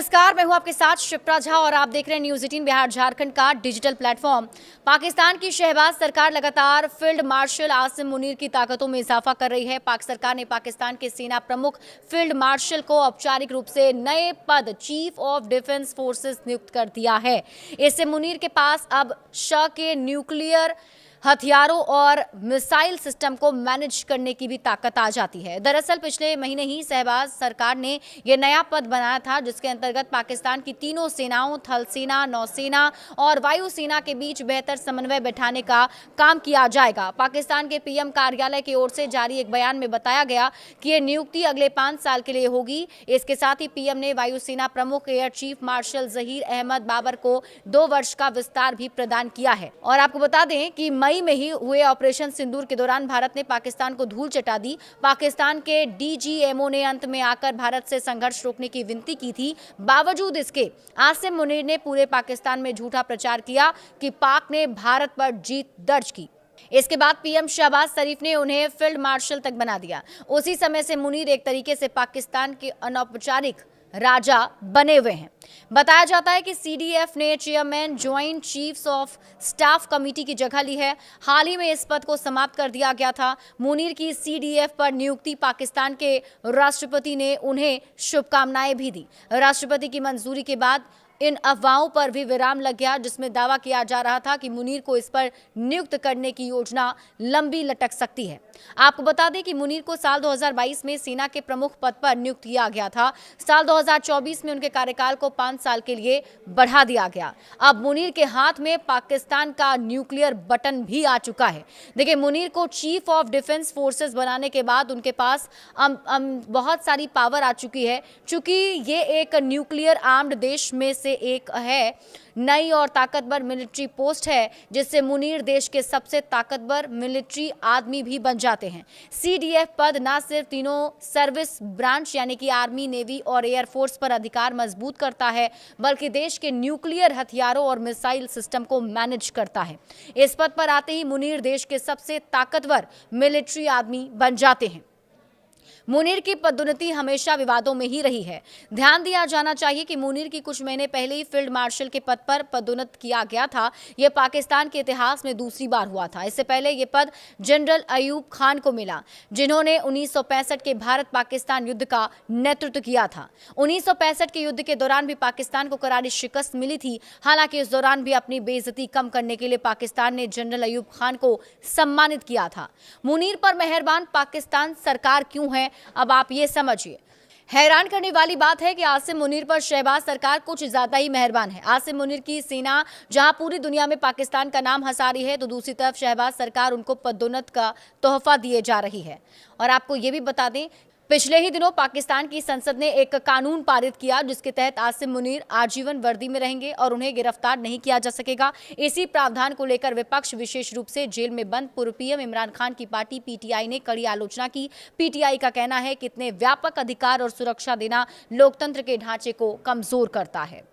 नमस्कार, मैं हूं आपके साथ शिप्रा झा और आप देख रहे हैं न्यूज़ 18 बिहार झारखंड का डिजिटल प्लेटफॉर्म। पाकिस्तान की शहबाज सरकार लगातार फील्ड मार्शल आसिम मुनीर की ताकतों में इजाफा कर रही है। पाक सरकार ने पाकिस्तान के सेना प्रमुख फील्ड मार्शल को औपचारिक रूप से नए पद चीफ ऑफ डिफेंस फोर्सेस नियुक्त कर दिया है। इससे मुनीर के पास अब शह के न्यूक्लियर हथियारों और मिसाइल सिस्टम को मैनेज करने की भी ताकत आ जाती है। दरअसल पिछले महीने ही शहबाज सरकार ने यह नया पद बनाया था, जिसके अंतर्गत पाकिस्तान की तीनों सेनाओं थल सेना, नौसेना और वायुसेना के बीच बेहतर समन्वय बैठाने का काम किया जाएगा। पाकिस्तान के पीएम कार्यालय की ओर से जारी एक बयान में बताया गया कि यह नियुक्ति अगले 5 साल के लिए होगी। इसके साथ ही पीएम ने वायुसेना प्रमुख air chief marshal Zaheer Ahmed Babar को 2 वर्ष का विस्तार भी प्रदान किया है। और आपको बता दें कि मई में ही हुए ऑपरेशन सिंदूर के दौरान भारत ने पाकिस्तान को धूल चटा दी। पाकिस्तान के डीजीएमओ ने अंत में आकर भारत से संघर्ष रोकने की विनती की थी। बावजूद इसके आसिम मुनीर ने पूरे पाकिस्तान में झूठा प्रचार किया कि पाक ने भारत पर जीत दर्ज की। इसके बाद पीएम शहबाज शरीफ ने उन्हें फील्ड मार्शल तक बना दिया। उसी समय से मुनीर एक तरीके से पाकिस्तान के अनौपचारिक राजा बने हुए हैं। बताया जाता है कि सीडीएफ ने chairman joint chiefs of staff committee की जगह ली है। हाल ही में इस पद को समाप्त कर दिया गया था। मुनीर की सीडीएफ पर नियुक्ति पाकिस्तान के राष्ट्रपति ने उन्हें शुभकामनाएं भी दी। राष्ट्रपति की मंजूरी के बाद इन अफवाहों पर भी विराम लग गया, जिसमें दावा किया जा रहा था कि मुनीर को इस पर नियुक्त करने की योजना लंबी लटक सकती है। आपको बता दें कि मुनीर को साल 2022 में सेना के प्रमुख पद पर नियुक्त किया गया था। साल 2024 में उनके कार्यकाल को 5 साल के लिए बढ़ा दिया गया। अब मुनीर के हाथ में पाकिस्तान का न्यूक्लियर बटन भी आ चुका है। देखिए, मुनीर को चीफ ऑफ डिफेंस फोर्सेस बनाने के बाद उनके पास बहुत सारी पावर आ चुकी है। चूंकि ये एक न्यूक्लियर आर्म्ड देश में से एक है, नई और ताकतवर मिलिट्री पोस्ट है, जिससे मुनीर देश के सबसे ताकतवर मिलिट्री आदमी भी बन जाते हैं। सीडीएफ पद न सिर्फ तीनों सर्विस ब्रांच यानी कि आर्मी, नेवी और एयरफोर्स पर अधिकार मजबूत करता है, बल्कि देश के न्यूक्लियर हथियारों और मिसाइल सिस्टम को मैनेज करता है। इस पद पर आते ही मुनीर देश के सबसे ताकतवर मिलिट्री आदमी बन जाते हैं। मुनीर की पदोन्नति हमेशा विवादों में ही रही है। ध्यान दिया जाना चाहिए कि मुनीर की कुछ महीने पहले ही फील्ड मार्शल के पद पर पदोन्नत किया गया था। यह पाकिस्तान के इतिहास में दूसरी बार हुआ था। इससे पहले यह पद जनरल अयूब खान को मिला, जिन्होंने 1965 के भारत पाकिस्तान युद्ध का नेतृत्व किया था। 1965 के युद्ध के दौरान भी पाकिस्तान को करारी शिकस्त मिली थी। हालांकि इस दौरान भी अपनी बेइज्जती कम करने के लिए पाकिस्तान ने जनरल अयूब खान को सम्मानित किया था। मुनीर पर मेहरबान पाकिस्तान सरकार क्यों है, अब आप ये समझिए। हैरान करने वाली बात है कि आसिम मुनीर पर शहबाज सरकार कुछ ज्यादा ही मेहरबान है। आसिम मुनीर की सेना जहां पूरी दुनिया में पाकिस्तान का नाम हंसा रही है, तो दूसरी तरफ शहबाज सरकार उनको पदोन्नत का तोहफा दिए जा रही है। और आपको ये भी बता दें, पिछले ही दिनों पाकिस्तान की संसद ने एक कानून पारित किया, जिसके तहत आसिम मुनीर आजीवन वर्दी में रहेंगे और उन्हें गिरफ्तार नहीं किया जा सकेगा। इसी प्रावधान को लेकर विपक्ष, विशेष रूप से जेल में बंद पूर्व पीएम इमरान खान की पार्टी पीटीआई ने कड़ी आलोचना की। पीटीआई का कहना है कि इतने व्यापक अधिकार और सुरक्षा देना लोकतंत्र के ढांचे को कमजोर करता है।